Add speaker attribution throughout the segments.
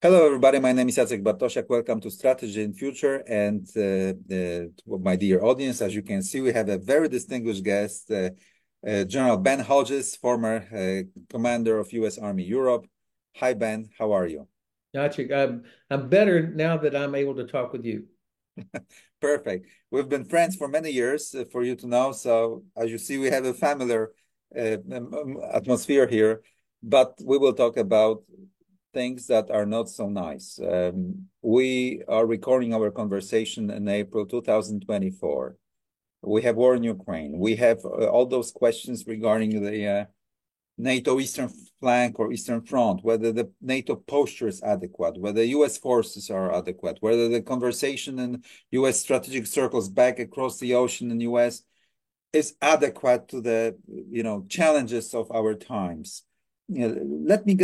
Speaker 1: Hello, everybody. My name is Jacek Bartosiak. Welcome to Strategy in Future. And to my dear audience, as you can see, we have a very distinguished guest, General Ben Hodges, former commander of U.S. Army Europe. Hi, Ben. How are you?
Speaker 2: Gotcha. I'm better now that I'm able to talk with you.
Speaker 1: Perfect. We've been friends for many years, for you to know. So, as you see, we have a familiar atmosphere here. But we will talk about things that are not so nice. We are recording our conversation in April 2024. We have war in Ukraine. We have all those questions regarding the NATO eastern flank or eastern front, whether the NATO posture is adequate, whether US forces are adequate, whether the conversation in US strategic circles back across the ocean in US is adequate to the challenges of our times. Let me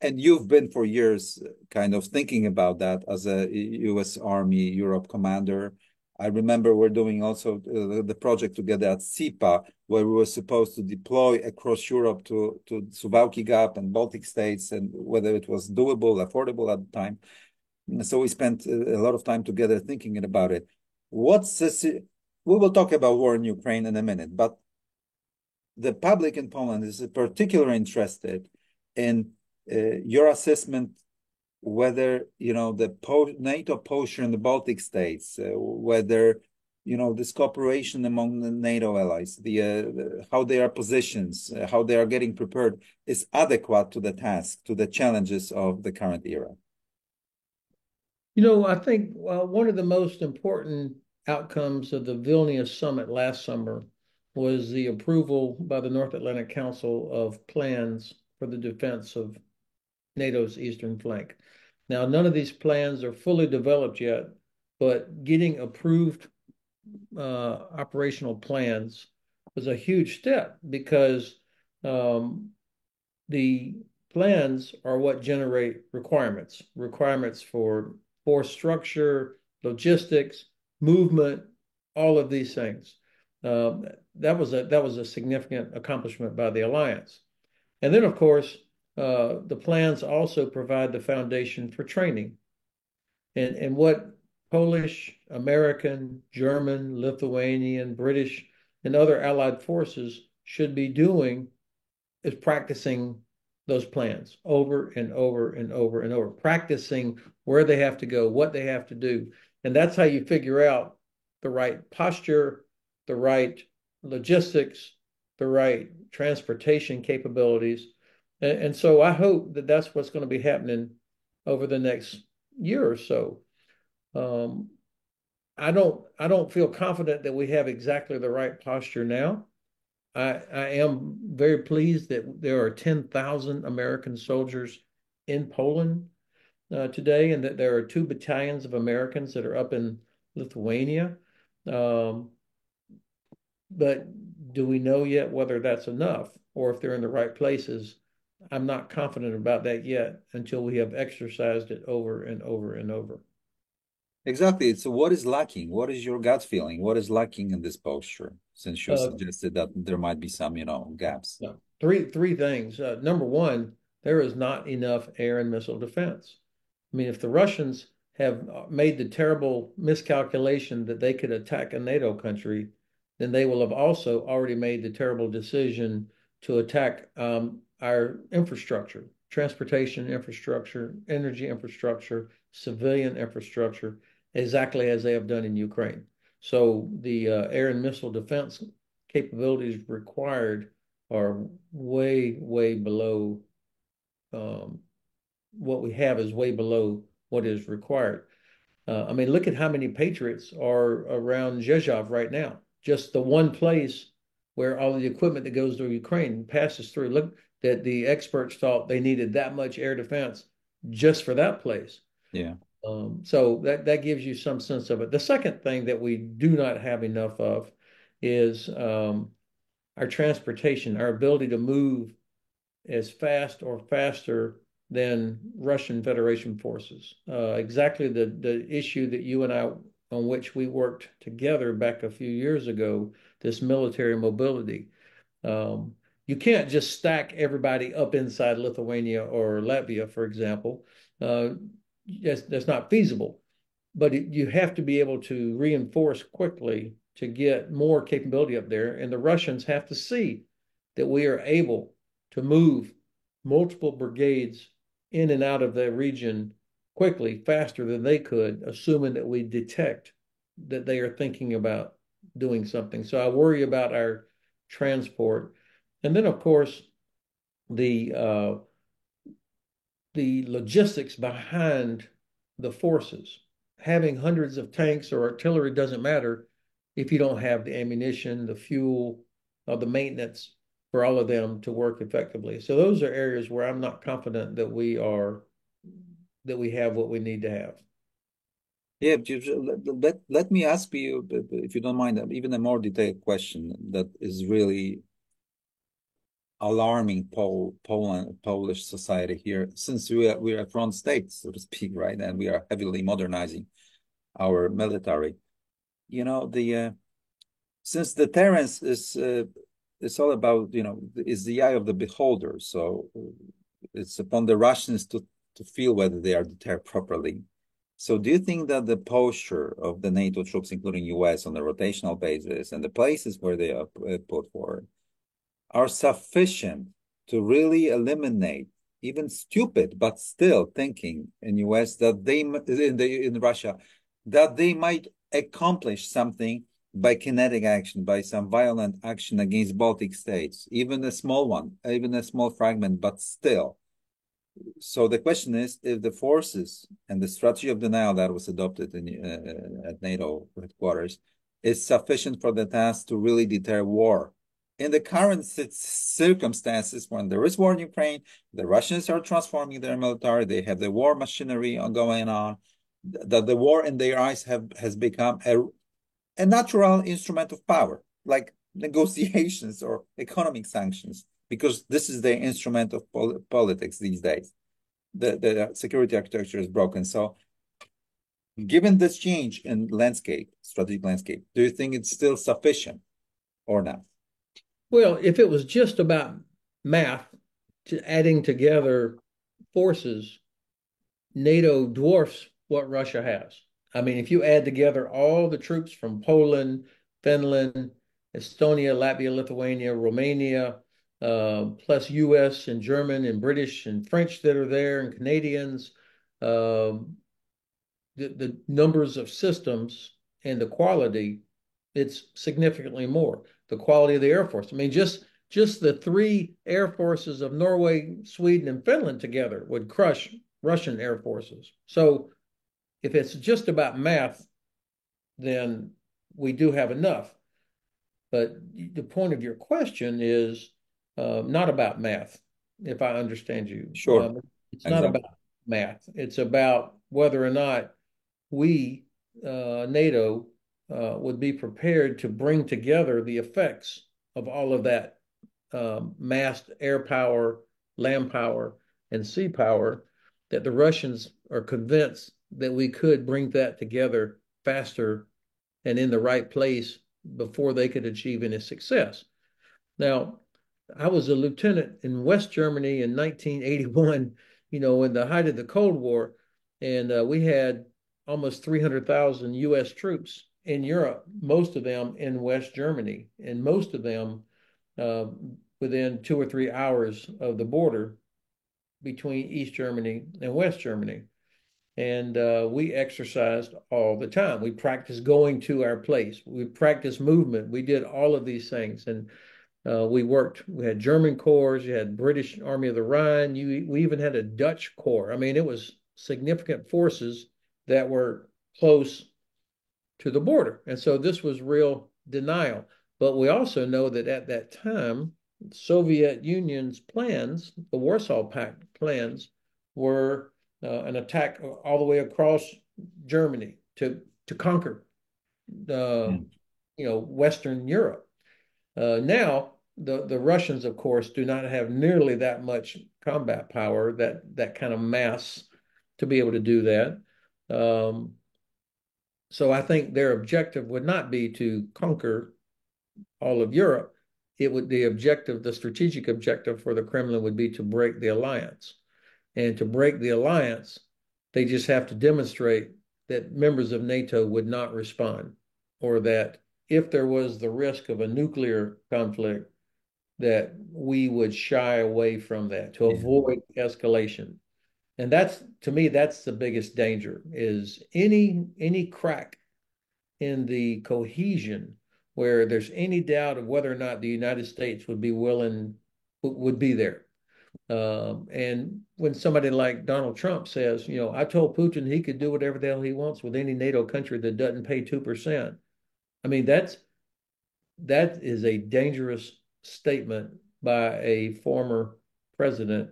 Speaker 1: and you've been for years kind of thinking about that as a U.S. Army Europe commander. I remember we're doing also the project together at SIPA, where we were supposed to deploy across Europe to Suwałki Gap and Baltic states, and whether it was doable, affordable at the time. So we spent a lot of time together thinking about it. What's this? We will talk about war in Ukraine in a minute, but the public in Poland is particularly interested in your assessment whether the NATO posture in the Baltic states, whether this cooperation among the NATO allies, how they are positioned, how they are getting prepared, is adequate to the task, to the challenges of the current era.
Speaker 2: I think one of the most important outcomes of the Vilnius summit last summer was the approval by the North Atlantic Council of plans for the defense of NATO's eastern flank. Now, none of these plans are fully developed yet, but getting approved operational plans was a huge step because the plans are what generate requirements for force structure, logistics, movement, all of these things. That was a significant accomplishment by the alliance. And then, of course, the plans also provide the foundation for training. And what Polish, American, German, Lithuanian, British, and other allied forces should be doing is practicing those plans over and over and over and over, practicing where they have to go, what they have to do. And that's how you figure out the right posture, the right logistics, the right transportation capabilities. And so I hope that that's what's going to be happening over the next year or so. Um, I don't feel confident that we have exactly the right posture now. I am very pleased that there are 10,000 American soldiers in Poland today, and that there are 2 battalions of Americans that are up in Lithuania. Um, but do we know yet whether that's enough or if they're in the right places? I'm not confident about that yet until we have exercised it over and over and over.
Speaker 1: Exactly. So what is lacking? What is your gut feeling? What is lacking in this posture? Since you
Speaker 2: Uh,
Speaker 1: suggested that there might be some, gaps.
Speaker 2: no. Three things. Number one, there is not enough air and missile defense. I mean, if the Russians have made the terrible miscalculation that they could attack a NATO country, then they will have also already made the terrible decision to attack our infrastructure, transportation infrastructure, energy infrastructure, civilian infrastructure, exactly as they have done in Ukraine. So the air and missile defense capabilities required are way, way below um, what we have is way below what is required. I mean, look at how many Patriots are around Zhezhov right now. Just the one place where all the equipment that goes to Ukraine passes through. Look, that the experts thought they needed that much air defense just for that place.
Speaker 1: Yeah.
Speaker 2: So that gives you some sense of it. The second thing that we do not have enough of is our transportation, our ability to move as fast or faster than Russian Federation forces. Exactly the issue that you and I, on which we worked together back a few years ago, this military mobility. Um, you can't just stack everybody up inside Lithuania or Latvia, for example. Uh, that's not feasible. But you have to be able to reinforce quickly to get more capability up there. And the Russians have to see that we are able to move multiple brigades in and out of the region quickly, faster than they could, assuming that we detect that they are thinking about doing something. So I worry about our transport. And then, of course, the uh, the logistics behind the forces. Having hundreds of tanks or artillery doesn't matter if you don't have the ammunition, the fuel, or the maintenance for all of them to work effectively. So those are areas where I'm not confident that we have what we need to have.
Speaker 1: Yeah, let me ask you, if you don't mind, even a more detailed question that is really alarming Polish society here, since we are a front state, so to speak, right? And we are heavily modernizing our military. The since deterrence is it's all about, is the eye of the beholder. So it's upon the Russians to feel whether they are deterred properly. So do you think that the posture of the NATO troops, including US, on a rotational basis and the places where they are put forward are sufficient to really eliminate even stupid but still thinking in US that in Russia that they might accomplish something by kinetic action, by some violent action against Baltic states, even a small one, even a small fragment, but still. So the question is if the forces and the strategy of denial that was adopted at NATO headquarters is sufficient for the task to really deter war. In the current circumstances, when there is war in Ukraine, the Russians are transforming their military, they have the war machinery going on, that the war in their eyes has become a natural instrument of power, like negotiations or economic sanctions, because this is the instrument of politics these days. The security architecture is broken. So, given this change in landscape, strategic landscape, do you think it's still sufficient or not?
Speaker 2: Well, if it was just about math, to adding together forces, NATO dwarfs what Russia has. I mean, if you add together all the troops from Poland, Finland, Estonia, Latvia, Lithuania, Romania, plus US and German and British and French that are there and Canadians, um, the numbers of systems and the quality, it's significantly more. The quality of the Air Force. I mean, just the three air forces of Norway, Sweden, and Finland together would crush Russian air forces. So if it's just about math, then we do have enough. But the point of your question is not about math, if I understand you.
Speaker 1: Sure,
Speaker 2: It's not about
Speaker 1: exactly.
Speaker 2: math. It's about whether or not we, NATO, would be prepared to bring together the effects of all of that massed air power, land power, and sea power, that the Russians are convinced that we could bring that together faster and in the right place before they could achieve any success. Now, I was a lieutenant in West Germany in 1981, in the height of the Cold War, and we had almost 300,000 U.S. troops in Europe, most of them in West Germany, and most of them uh, within 2 or 3 hours of the border between East Germany and West Germany. And we exercised all the time. We practiced going to our place. We practiced movement. We did all of these things. And we worked, we had German corps, you had British Army of the Rhine, we even had a Dutch corps. I mean, it was significant forces that were close to the border. And so this was real denial. But we also know that at that time, Soviet Union's plans, the Warsaw Pact plans, were an attack all the way across Germany to conquer uh,
Speaker 1: Mm.
Speaker 2: Western Europe. Now, the Russians, of course, do not have nearly that much combat power, that kind of mass to be able to do that. Um, so I think their objective would not be to conquer all of Europe. the strategic objective for the Kremlin would be to break the alliance. And to break the alliance, they just have to demonstrate that members of NATO would not respond, or that if there was the risk of a nuclear conflict, that we would shy away from that to
Speaker 1: Yeah.
Speaker 2: avoid escalation. And that's, to me, that's the biggest danger, is any crack in the cohesion where there's any doubt of whether or not the United States would be willing, would be there. And when somebody like Donald Trump says, I told Putin he could do whatever the hell he wants with any NATO country that doesn't pay 2%. I mean, that is a dangerous statement by a former president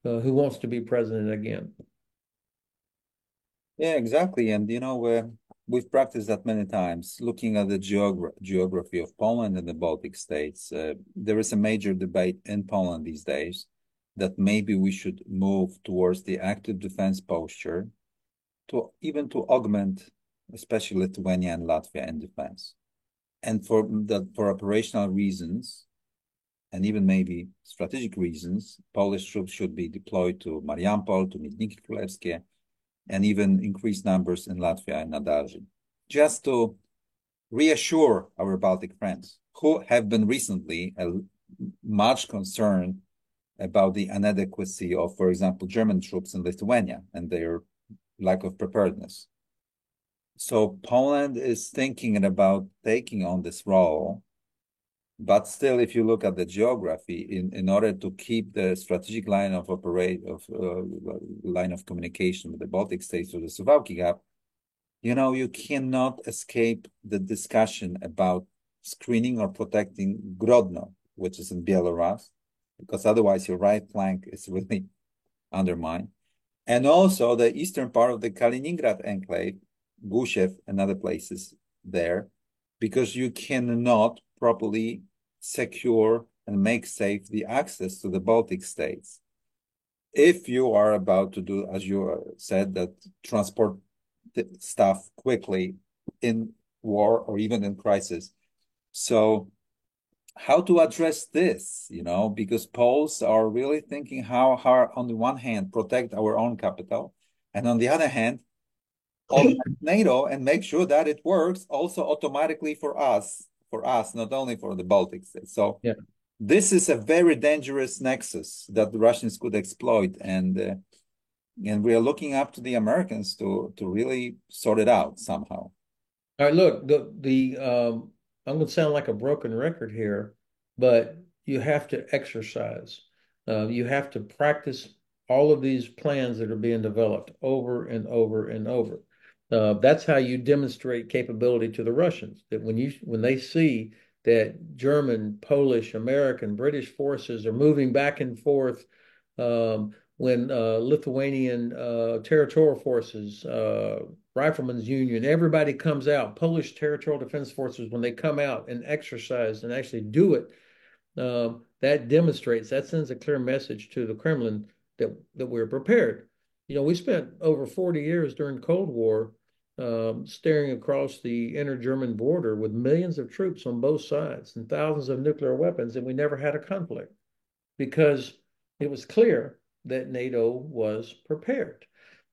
Speaker 2: who wants to be president again.
Speaker 1: Yeah, exactly. And we've practiced that many times. Looking at the geography of Poland and the Baltic states, there is a major debate in Poland these days that maybe we should move towards the active defense posture to augment, especially Lithuania and Latvia in defense. And for operational reasons, and even maybe strategic reasons, Polish troops should be deployed to Mariupol, to Nizhny Królewskie, and even increased numbers in Latvia and Nadalji, just to reassure our Baltic friends who have been recently much concerned about the inadequacy of, for example, German troops in Lithuania and their lack of preparedness. So Poland is thinking about taking on this role, but still, if you look at the geography, in order to keep the strategic line of line of communication with the Baltic states or the Suwałki Gap, you cannot escape the discussion about screening or protecting Grodno, which is in Belarus, because otherwise your right flank is really undermined. And also the eastern part of the Kaliningrad enclave, Gushev and other places there, because you cannot properly secure and make safe the access to the Baltic states. If you are about to do, as you said, that transport stuff quickly in war or even in crisis. So how to address this, because Poles are really thinking how on the one hand, protect our own capital, and on the other hand, augment NATO and make sure that it works also automatically for us, not only for the Baltic states. So
Speaker 2: Yeah.
Speaker 1: this is a very dangerous nexus that the Russians could exploit, and we are looking up to the Americans to really sort it out somehow.
Speaker 2: All right, look, I'm going to sound like a broken record here, but you have to exercise. You have to practice all of these plans that are being developed over and over and over. That's how you demonstrate capability to the Russians. That when they see that German, Polish, American, British forces are moving back and forth, when Lithuanian territorial forces, Riflemen's Union, everybody comes out, Polish Territorial Defense Forces, when they come out and exercise and actually do it, that sends a clear message to the Kremlin that we're prepared. We spent over 40 years during the Cold War staring across the inter-German border with millions of troops on both sides and thousands of nuclear weapons, and we never had a conflict because it was clear that NATO was prepared.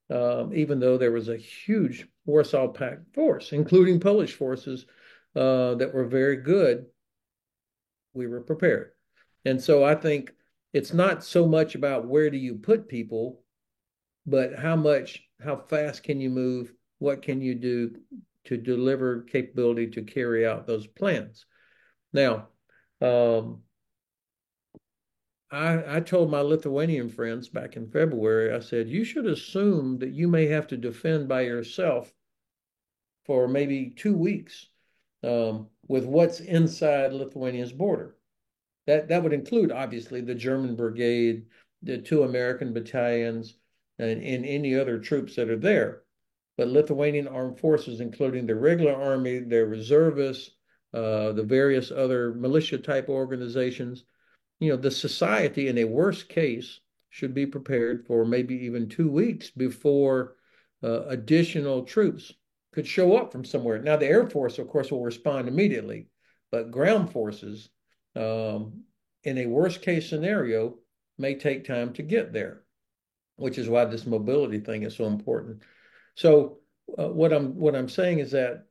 Speaker 2: Even though there was a huge Warsaw Pact force, including Polish forces that were very good, we were prepared. And so I think it's not so much about where do you put people, but how fast can you move? What can you do to deliver capability to carry out those plans? Now, I told my Lithuanian friends back in February, I said, you should assume that you may have to defend by yourself for maybe 2 weeks with what's inside Lithuania's border. That would include, obviously, the German brigade, the 2 American battalions, and any other troops that are there. But Lithuanian armed forces, including the regular army, their reservists, the various other militia-type organizations, the society in a worst case should be prepared for maybe even 2 weeks before additional troops could show up from somewhere. Now, the Air Force, of course, will respond immediately, but ground forces um, in a worst case scenario, may take time to get there, which is why this mobility thing is so important. So what I'm saying is that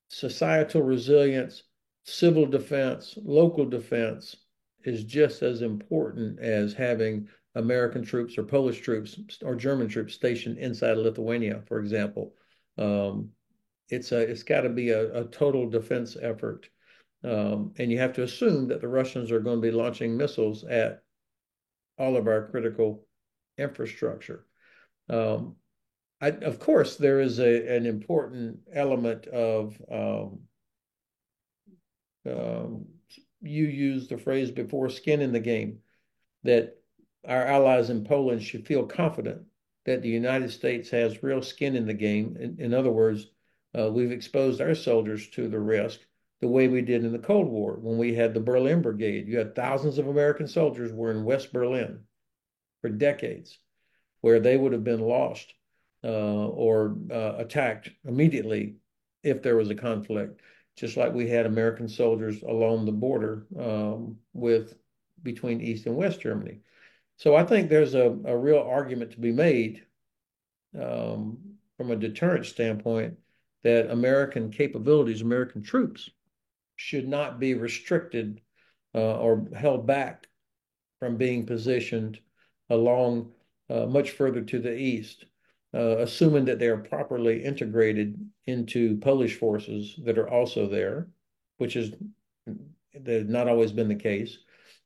Speaker 2: societal resilience, civil defense, local defense is just as important as having American troops or Polish troops or German troops stationed inside of Lithuania, for example. Um, it's got to be a total defense effort. And you have to assume that the Russians are going to be launching missiles at all of our critical infrastructure. Um, of course, there is an important element of um, you used the phrase before, skin in the game, that our allies in Poland should feel confident that the United States has real skin in the game. In other words, we've exposed our soldiers to the risk the way we did in the Cold War when we had the Berlin Brigade. You had thousands of American soldiers were in West Berlin for decades, where they would have been lost or attacked immediately if there was a conflict, just like we had American soldiers along the border with between East and West Germany. So I think there's a real argument to be made from a deterrent standpoint that American capabilities, American troops, should not be restricted or held back from being positioned along much further to the east, assuming that they are properly integrated into Polish forces that are also there, which is not always been the case,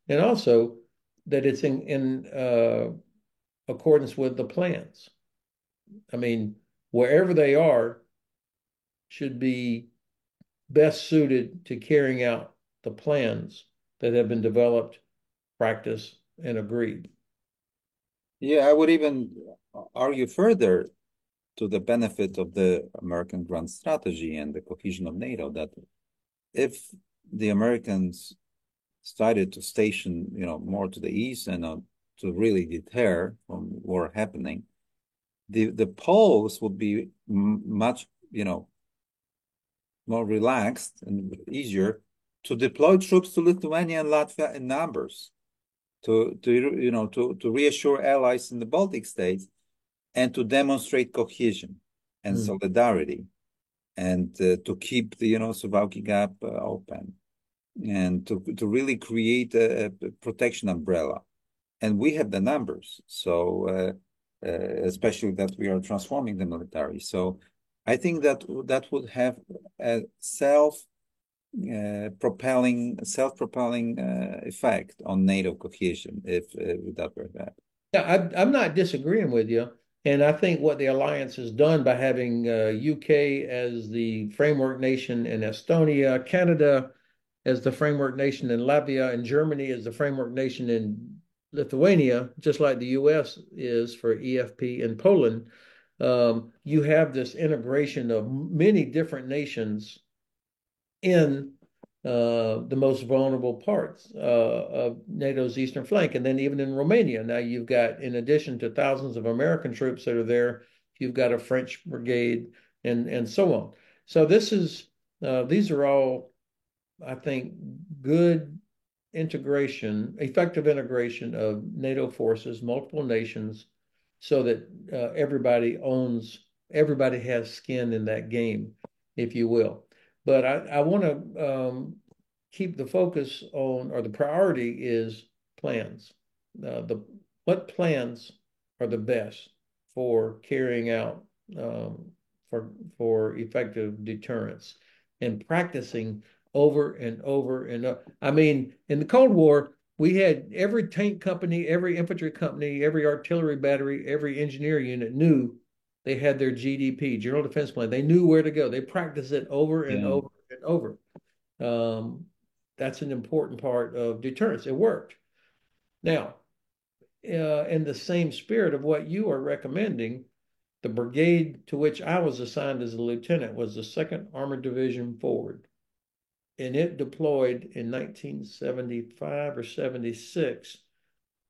Speaker 2: and also that it's in accordance with the plans. I mean, wherever they are should be best suited to carrying out the plans that have been developed, practiced, and agreed.
Speaker 1: Yeah, I would even argue further to the benefit of the American grand strategy and the cohesion of NATO that if the Americans started to station, more to the east and to really deter from war happening, the Poles would be much, more relaxed and easier to deploy troops to Lithuania and Latvia in numbers to reassure allies in the Baltic states and to demonstrate cohesion and
Speaker 2: Mm.
Speaker 1: solidarity and to keep the Suwałki Gap open and to really create a protection umbrella. And we have the numbers, so especially that we are transforming the military. So I think that would have a self-propelling effect on NATO cohesion if that were that.
Speaker 2: Yeah, I'm not disagreeing with you. And I think what the alliance has done by having UK as the framework nation in Estonia, Canada as the framework nation in Latvia, and Germany as the framework nation in Lithuania, just like the US is for EFP in Poland, you have this integration of many different nations in the most vulnerable parts of NATO's eastern flank. And then even in Romania, now you've got, in addition to thousands of American troops that are there, you've got a French brigade and so on. So these are all, I think, good integration, effective integration of NATO forces, multiple nations, so that everybody has skin in that game, if you will. But I want to keep the focus on, or the priority is plans. What plans are the best for carrying out for effective deterrence and practicing over and over and over. I mean, in the Cold War, we had every tank company, every infantry company, every artillery battery, every engineer unit knew they had their GDP, General Defense Plan. They knew where to go. They practiced it over and
Speaker 1: Yeah.
Speaker 2: over and over. Um, that's an important part of deterrence. It worked. Now, in the same spirit of what you are recommending, the brigade to which I was assigned as a lieutenant was the 2nd Armored Division Forward. And it deployed in 1975 or 76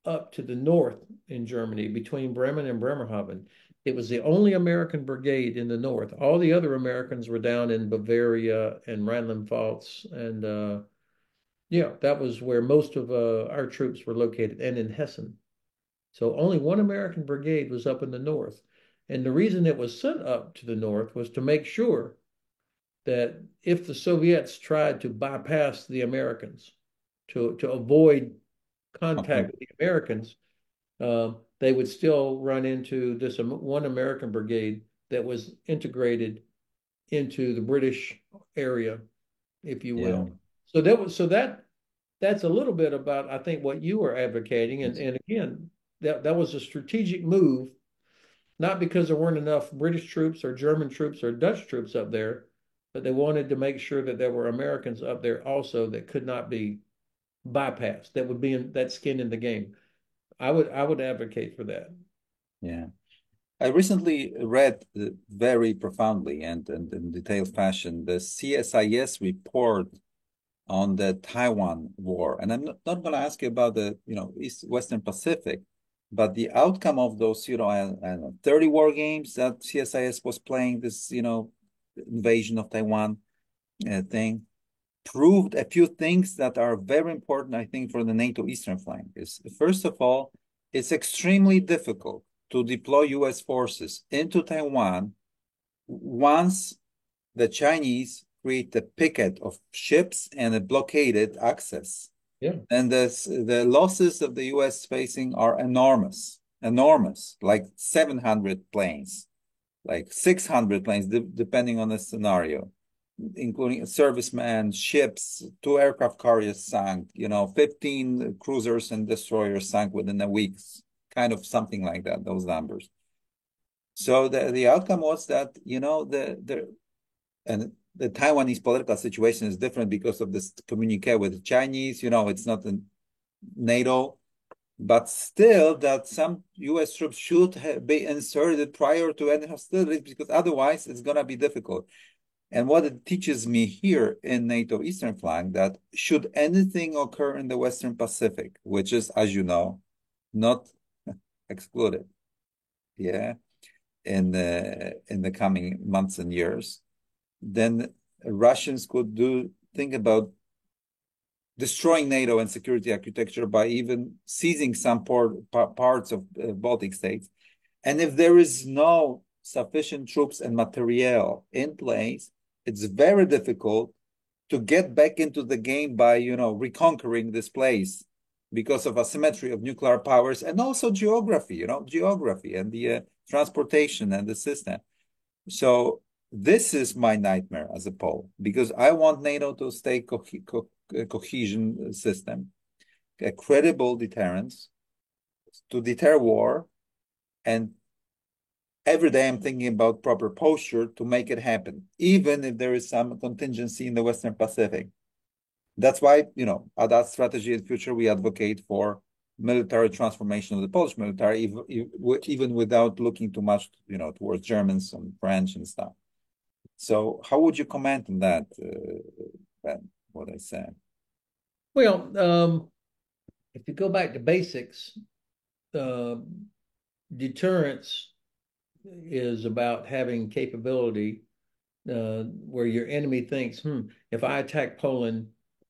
Speaker 2: up to the north in Germany between Bremen and Bremerhaven. It was the only American brigade in the north. All the other Americans were down in Bavaria and Rhineland-Pfalz and Yeah, that was where most of our troops were located, and in Hessen. So only one American brigade was up in the north. And the reason it was sent up to the north was to make sure that if the Soviets tried to bypass the Americans, to avoid
Speaker 1: Okay.
Speaker 2: contact with the Americans, they would still run into this one American brigade that was integrated into the British area, if you
Speaker 1: Yeah.
Speaker 2: will. So that's a little bit about, I think, what you were advocating. And again, that was a strategic move, not because there weren't enough British troops or German troops or Dutch troops up there, but they wanted to make sure that there were Americans up there also that could not be bypassed, that would be in that skin in the game. I would advocate for that.
Speaker 1: Yeah. I recently read very profoundly and in detailed fashion the CSIS report on the Taiwan War. And I'm not going to ask you about the, East Western Pacific, but the outcome of those, I don't know, 30 war games that CSIS was playing, this, invasion of Taiwan thing, proved a few things that are very important, I think, for the NATO Eastern flank. Is first of all, it's extremely difficult to deploy US forces into Taiwan once the Chinese create a picket of ships and a blockaded access.
Speaker 2: Yeah.
Speaker 1: And the losses of the US facing are enormous, enormous, like 700 planes, like 600 planes, depending on the scenario, including servicemen, ships, two aircraft carriers sank, 15 cruisers and destroyers sank within a week, kind of something like that, those numbers. So the outcome was that, and the Taiwanese political situation is different because of this communique with the Chinese, it's not in NATO, but still that some US troops should be inserted prior to any hostilities because otherwise it's going to be difficult. And what it teaches me here in NATO Eastern Flank that should anything occur in the Western Pacific, which is, as you know, not excluded, yeah, in the coming months and years, then Russians could think about destroying NATO and security architecture by even seizing some parts of Baltic states. And if there is no sufficient troops and materiel in place, it's very difficult to get back into the game by, reconquering this place because of asymmetry of nuclear powers and also geography and the transportation and the system. So this is my nightmare as a Pole because I want NATO to stay a cohesion system, a credible deterrence to deter war, and every day I'm thinking about proper posture to make it happen, even if there is some contingency in the Western Pacific. That's why, at that strategy in future, we advocate for military transformation of the Polish military, even without looking too much, towards Germans and French and stuff. So how would you comment on that, Ben, what I said?
Speaker 2: Well, if you go back to basics, uh, deterrence is about having capability where your enemy thinks, if I attack Poland,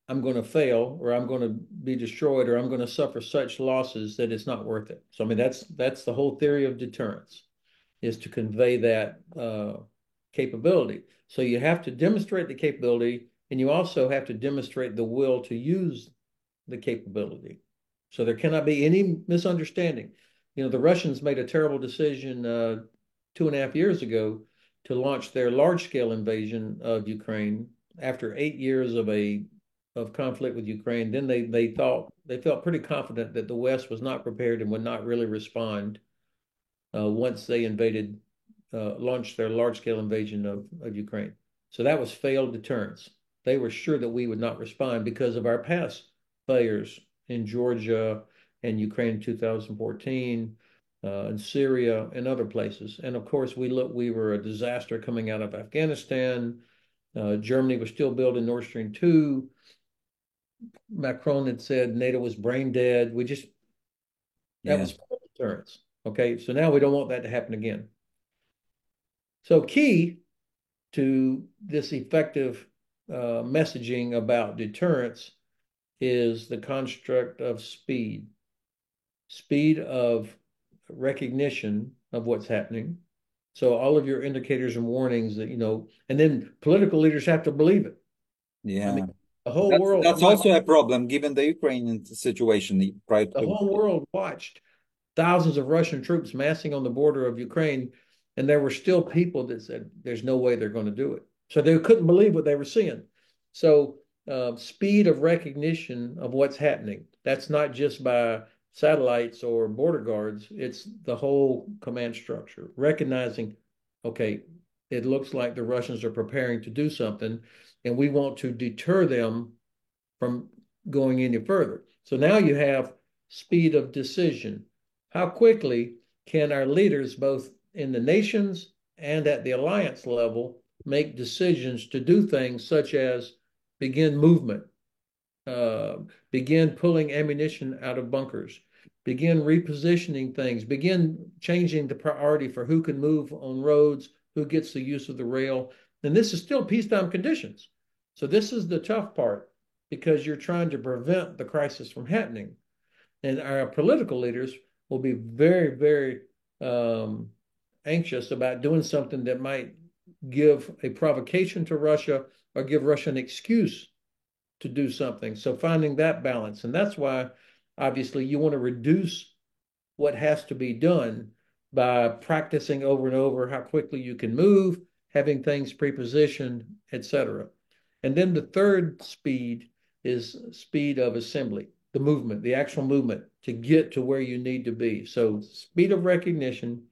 Speaker 2: I'm going to fail, or I'm going to be destroyed, or I'm going to suffer such losses that it's not worth it. So, I mean, that's the whole theory of deterrence, is to convey that capability. So you have to demonstrate the capability, and you also have to demonstrate the will to use the capability. So there cannot be any misunderstanding. The Russians made a terrible decision 2.5 years ago to launch their large-scale invasion of Ukraine after 8 years of conflict with Ukraine. Then they felt pretty confident that the West was not prepared and would not really respond once they launched their large-scale invasion of Ukraine. So that was failed deterrence. They were sure that we would not respond because of our past failures in Georgia and Ukraine in 2014, in Syria and other places. And of course, we were a disaster coming out of Afghanistan. Germany was still building Nord Stream 2. Macron had said NATO was brain dead. That
Speaker 1: Yeah,
Speaker 2: was deterrence. Okay, so now we don't want that to happen again. So key to this effective messaging about deterrence is the construct of speed, speed of recognition of what's happening. So all of your indicators and warnings that, and then political leaders have to believe it. I mean,
Speaker 1: Yeah.
Speaker 2: the whole
Speaker 1: That's
Speaker 2: world
Speaker 1: that's
Speaker 2: watched,
Speaker 1: also a problem given the Ukrainian situation prior to
Speaker 2: the
Speaker 1: the
Speaker 2: whole
Speaker 1: war.
Speaker 2: world watched thousands of Russian troops massing on the border of Ukraine, and there were still people that said there's no way they're going to do it. So they couldn't believe what they were seeing. So speed of recognition of what's happening. That's not just by satellites or border guards. It's the whole command structure, recognizing, okay, it looks like the Russians are preparing to do something, and we want to deter them from going any further. So now you have speed of decision. How quickly can our leaders, both in the nations and at the alliance level, make decisions to do things such as begin movement, uh, begin pulling ammunition out of bunkers, begin repositioning things, begin changing the priority for who can move on roads, who gets the use of the rail. And this is still peacetime conditions. So this is the tough part because you're trying to prevent the crisis from happening. And our political leaders will be very, very anxious about doing something that might give a provocation to Russia or give Russia an excuse to do something. So finding that balance. And that's why obviously you want to reduce what has to be done by practicing over and over how quickly you can move, having things prepositioned, etc. And then the third speed is speed of assembly, the movement, the actual movement to get to where you need to be. So speed of recognition,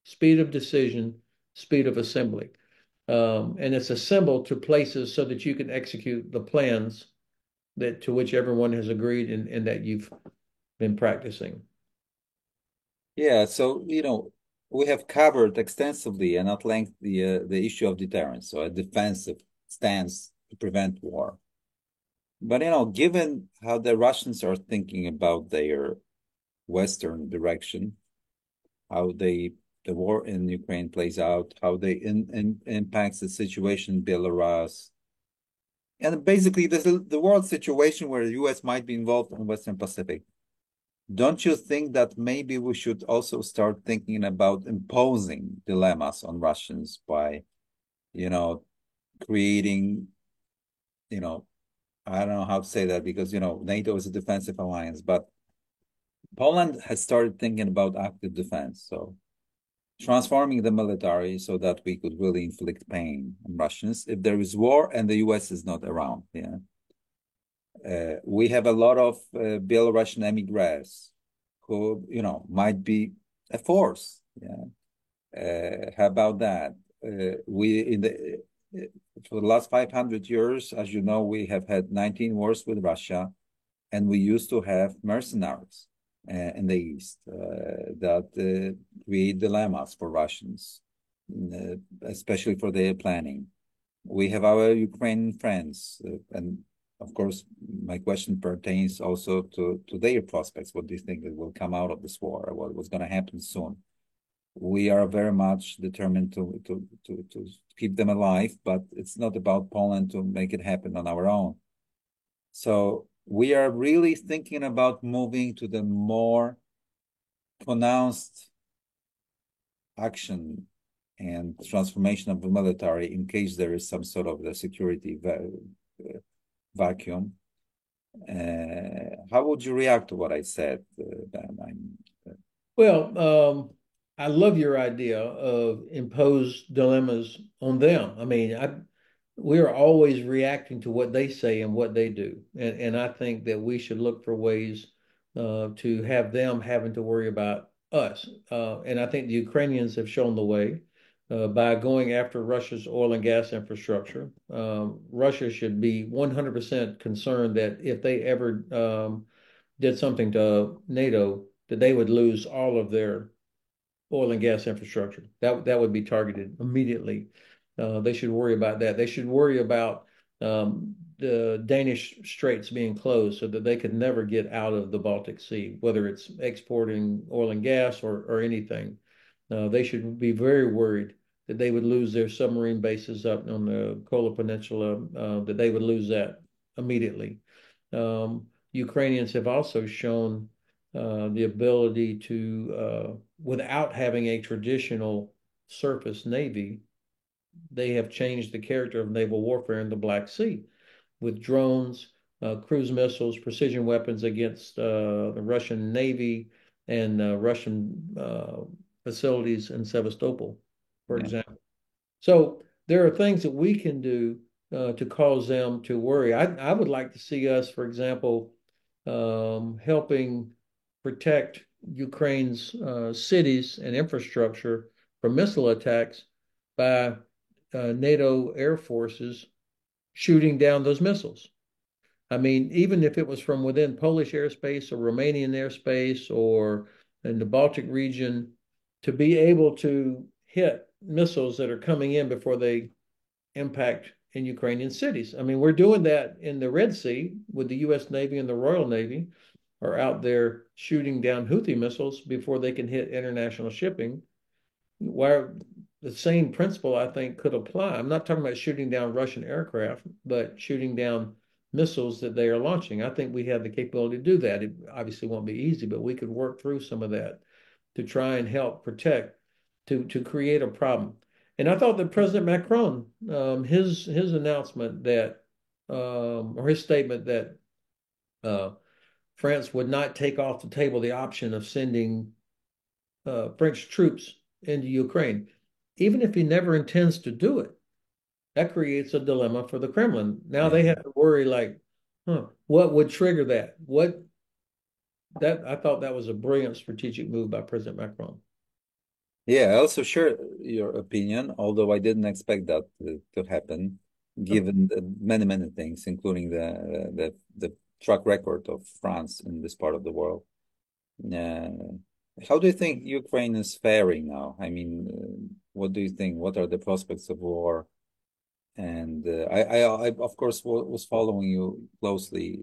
Speaker 2: speed of decision, speed of assembly. And it's assembled to places so that you can execute the plans that to which everyone has agreed and that you've been practicing.
Speaker 1: Yeah, so we have covered extensively and at length the issue of deterrence, so a defensive stance to prevent war. But given how the Russians are thinking about their Western direction, how the war in Ukraine plays out, how they impacts the situation in Belarus, and basically the world situation where the U.S. might be involved in Western Pacific. Don't you think that maybe we should also start thinking about imposing dilemmas on Russians by, creating, I don't know how to say that because, NATO is a defensive alliance, but Poland has started thinking about active defense. So transforming the military so that we could really inflict pain on Russians if there is war and the US is not around. Yeah. We have a lot of Belarusian emigres who, might be a force. Yeah. How about that? We in the For the last 500 years, as you know, we have had 19 wars with Russia, and we used to have mercenaries in the East that create dilemmas for Russians, especially for their planning. We have our Ukrainian friends, and of course, my question pertains also to their prospects. What do you think that will come out of this war? What's going to happen soon? We are very much determined to keep them alive, but it's not about Poland to make it happen on our own. So we are really thinking about moving to the more pronounced action and transformation of the military in case there is some sort of the security vacuum. How would you react to what I said, Ben?
Speaker 2: Well, I love your idea of imposed dilemmas on them. I mean, we are always reacting to what they say and what they do. And I think that we should look for ways to have them having to worry about us. And I think the Ukrainians have shown the way by going after Russia's oil and gas infrastructure. Russia should be 100% concerned that if they ever did something to NATO, that they would lose all of their oil and gas infrastructure. That would be targeted immediately. They should worry about that. They should worry about the Danish Straits being closed so that they could never get out of the Baltic Sea, whether it's exporting oil and gas or anything. They should be very worried that they would lose their submarine bases up on the Kola Peninsula, that they would lose that immediately. Ukrainians have also shown the ability to, without having a traditional surface navy, they have changed the character of naval warfare in the Black Sea with drones, cruise missiles, precision weapons against the Russian Navy and Russian facilities in Sevastopol, for
Speaker 1: Yeah.
Speaker 2: example. So there are things that we can do to cause them to worry. I would like to see us, for example, helping protect Ukraine's cities and infrastructure from missile attacks by NATO air forces shooting down those missiles. I mean, even if it was from within Polish airspace or Romanian airspace or in the Baltic region, to be able to hit missiles that are coming in before they impact in Ukrainian cities. I mean, we're doing that in the Red Sea with the US Navy and the Royal Navy are out there shooting down Houthi missiles before they can hit international shipping. Where the same principle, I think, could apply. I'm not talking about shooting down Russian aircraft, but shooting down missiles that they are launching. I think we have the capability to do that. It obviously won't be easy, but we could work through some of that to try and help protect, to create a problem. And I thought that President Macron, his announcement that, or his statement that uh, France would not take off the table the option of sending French troops into Ukraine, even if he never intends to do it, that creates a dilemma for the Kremlin. Now
Speaker 1: Yeah.
Speaker 2: they have to worry like, what would trigger that? What that I thought that was a brilliant strategic move by President Macron.
Speaker 1: Yeah, I also share your opinion, although I didn't expect that to happen, given the many, many things, including the track record of France in this part of the world. Uh, how do you think Ukraine is faring now? I mean, what do you think? What are the prospects of war? And I of course was following you closely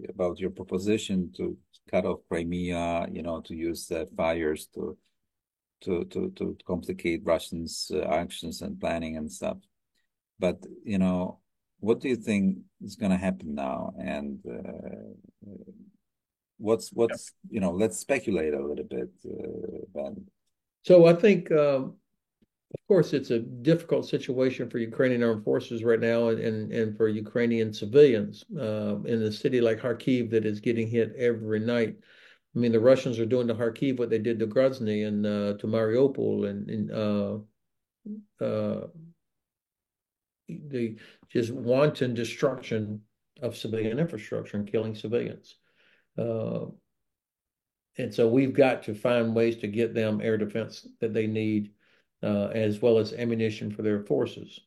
Speaker 1: about your proposition to cut off Crimea, to use fires to complicate Russians' actions and planning and stuff. But what do you think is going to happen now? And let's speculate a little bit, Ben.
Speaker 2: So I think, of course, it's a difficult situation for Ukrainian armed forces right now, and for Ukrainian civilians in a city like Kharkiv that is getting hit every night. I mean, the Russians are doing to Kharkiv what they did to Grozny and to Mariupol and the just wanton destruction of civilian infrastructure and killing civilians. Uh, and so we've got to find ways to get them air defense that they need, as well as ammunition for their forces.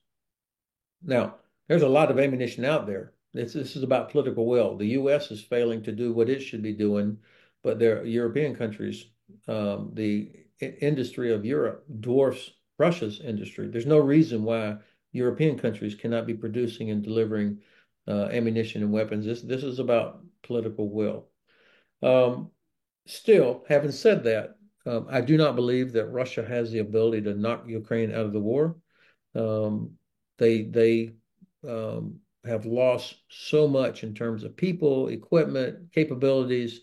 Speaker 2: Now, there's a lot of ammunition out there. This is about political will. The U.S. is failing to do what it should be doing, but there are European countries, the industry of Europe dwarfs Russia's industry. There's no reason why European countries cannot be producing and delivering ammunition and weapons. This is about political will. Um, Still, having said that, I do not believe that Russia has the ability to knock Ukraine out of the war. Um, they have lost so much in terms of people, equipment, capabilities.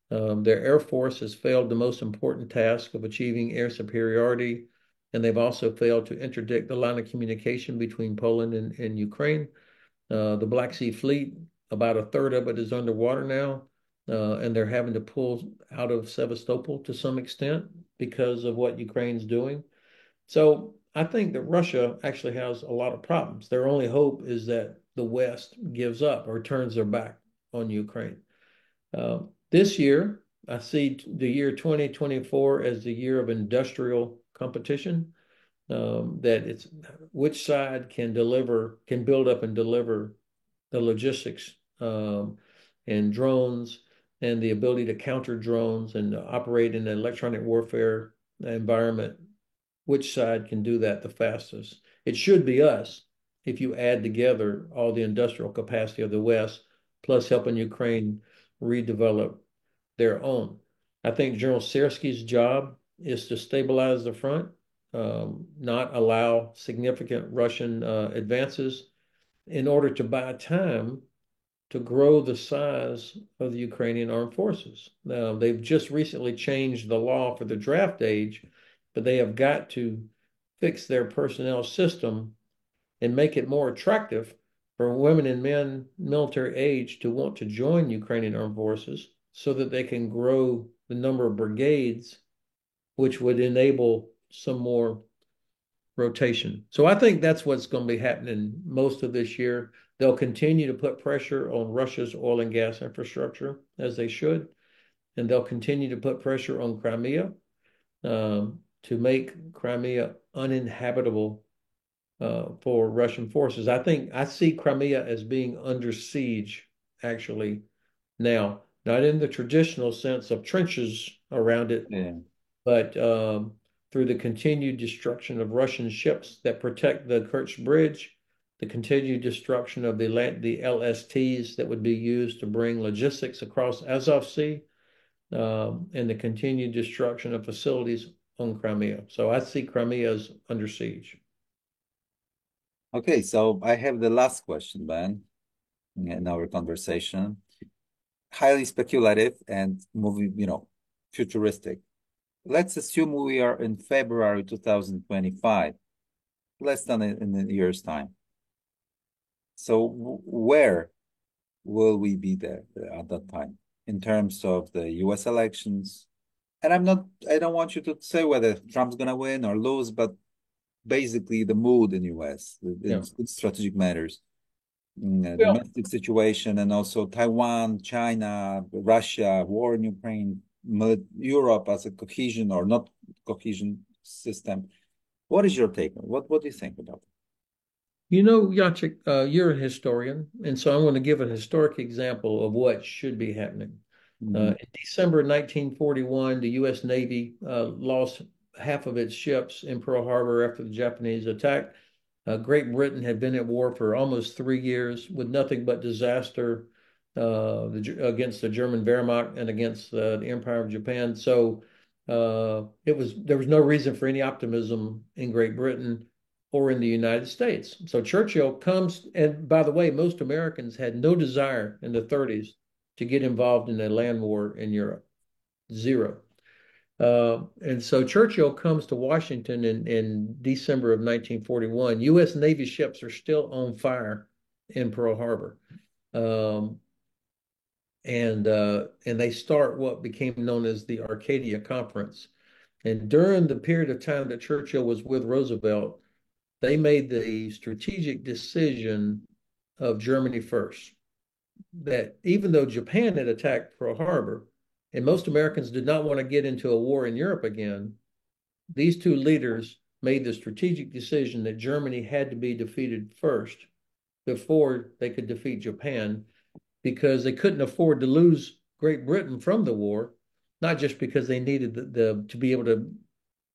Speaker 2: Their Air Force has failed the most important task of achieving air superiority, and they've also failed to interdict the line of communication between Poland and Ukraine. The Black Sea Fleet, about a third of it is underwater now, and they're having to pull out of Sevastopol to some extent because of what Ukraine's doing. So I think that Russia actually has a lot of problems. Their only hope is that the West gives up or turns their back on Ukraine. This year, I see the year 2024 as the year of industrial competition. That it's which side can build up and deliver the logistics and drones and the ability to counter drones and operate in an electronic warfare environment. Which side can do that the fastest? It should be us if you add together all the industrial capacity of the West, plus helping Ukraine redevelop their own. I think General Syrski's job is to stabilize the front, not allow significant Russian advances in order to buy time to grow the size of the Ukrainian armed forces. Now, they've just recently changed the law for the draft age, but they have got to fix their personnel system and make it more attractive for women and men military age to want to join Ukrainian armed forces so that they can grow the number of brigades, which would enable some more rotation. So I think that's what's going to be happening most of this year. They'll continue to put pressure on Russia's oil and gas infrastructure, as they should, and they'll continue to put pressure on Crimea to make Crimea uninhabitable for Russian forces. I see Crimea as being under siege, actually, now, not in the traditional sense of trenches around it,
Speaker 1: Yeah.
Speaker 2: but through the continued destruction of Russian ships that protect the Kerch Bridge, the continued destruction of the LSTs that would be used to bring logistics across Azov Sea, and the continued destruction of facilities on Crimea. So I see Crimea as under siege.
Speaker 1: Okay, so I have the last question, Ben, in our conversation. Highly speculative and moving, futuristic. Let's assume we are in February 2025, less than in a year's time. So where will we be there at that time in terms of the US elections? And I don't want you to say whether Trump's going to win or lose, but basically the mood in US,
Speaker 2: Yeah.
Speaker 1: in strategic matters,
Speaker 2: Well,
Speaker 1: domestic situation, and also Taiwan, China, Russia, war in Ukraine, Europe as a cohesion or not cohesion system. What is your take? What do you think about it?
Speaker 2: Jacek, you're a historian, and so I'm going to give a historic example of what should be happening.
Speaker 1: Mhm.
Speaker 2: In December 1941, the U.S. Navy lost half of its ships in Pearl Harbor after the Japanese attack. Great Britain had been at war for almost 3 years with nothing but disaster against the German Wehrmacht and against the Empire of Japan. So there was no reason for any optimism in Great Britain or in the United States. So Churchill comes, and by the way, most Americans had no desire in the 30s to get involved in a land war in Europe. Zero. And so Churchill comes to Washington in December of 1941. U.S. Navy ships are still on fire in Pearl Harbor. Um, and they start what became known as the Arcadia Conference. And during the period of time that Churchill was with Roosevelt, they made the strategic decision of Germany first. That even though Japan had attacked Pearl Harbor, and most Americans did not want to get into a war in Europe again, these two leaders made the strategic decision that Germany had to be defeated first before they could defeat Japan, because they couldn't afford to lose Great Britain from the war, not just because they needed to be able to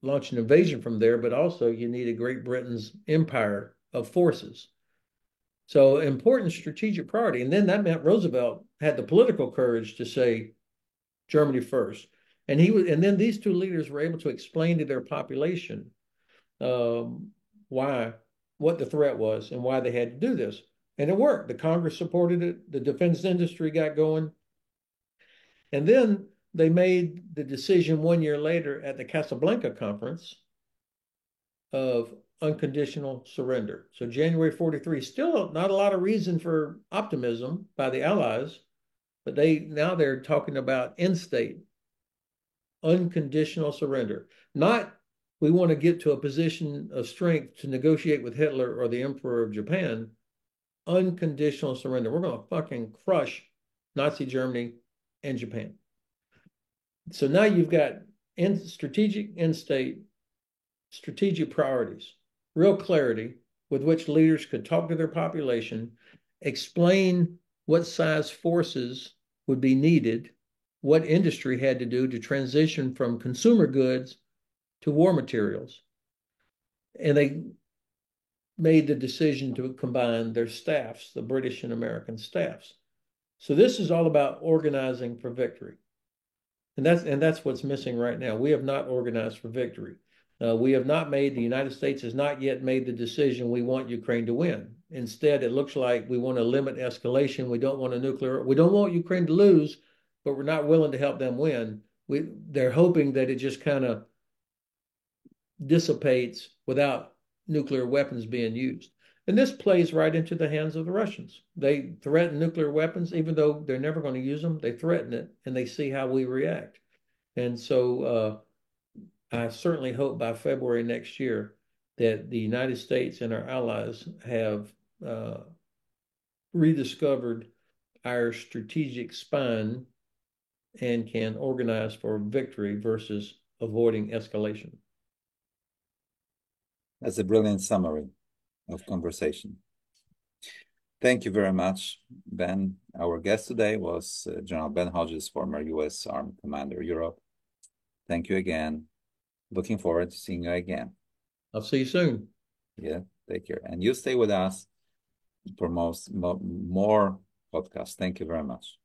Speaker 2: launch an invasion from there, but also you needed Great Britain's empire of forces. So important strategic priority. And then that meant Roosevelt had the political courage to say Germany first. And then these two leaders were able to explain to their population why, what the threat was and why they had to do this. And it worked. The Congress supported it. The defense industry got going. And then they made the decision 1 year later at the Casablanca Conference of unconditional surrender. So January 43, still not a lot of reason for optimism by the Allies, but they're talking about end state, unconditional surrender. Not we want to get to a position of strength to negotiate with Hitler or the Emperor of Japan. Unconditional surrender. We're going to fucking crush Nazi Germany and Japan. So now you've got strategic end state, strategic priorities, real clarity with which leaders could talk to their population, explain what size forces would be needed, what industry had to do to transition from consumer goods to war materials. And they made the decision to combine their staffs, the British and American staffs. So this is all about organizing for victory. And that's what's missing right now. We have not organized for victory. The United States has not yet made the decision we want Ukraine to win. Instead, it looks like we want to limit escalation. We don't want Ukraine to lose, but we're not willing to help them win. They're hoping that it just kind of dissipates without nuclear weapons being used. And this plays right into the hands of the Russians. They threaten nuclear weapons, even though they're never going to use them. They threaten it, and they see how we react. And so I certainly hope by February next year that the United States and our allies have rediscovered our strategic spine and can organize for victory versus avoiding escalation.
Speaker 1: That's a brilliant summary of conversation. Thank you very much, Ben. Our guest today was General Ben Hodges, former U.S. Army Commander, Europe. Thank you again. Looking forward to seeing you again.
Speaker 2: I'll see you soon.
Speaker 1: Yeah, take care. And you stay with us for more podcasts. Thank you very much.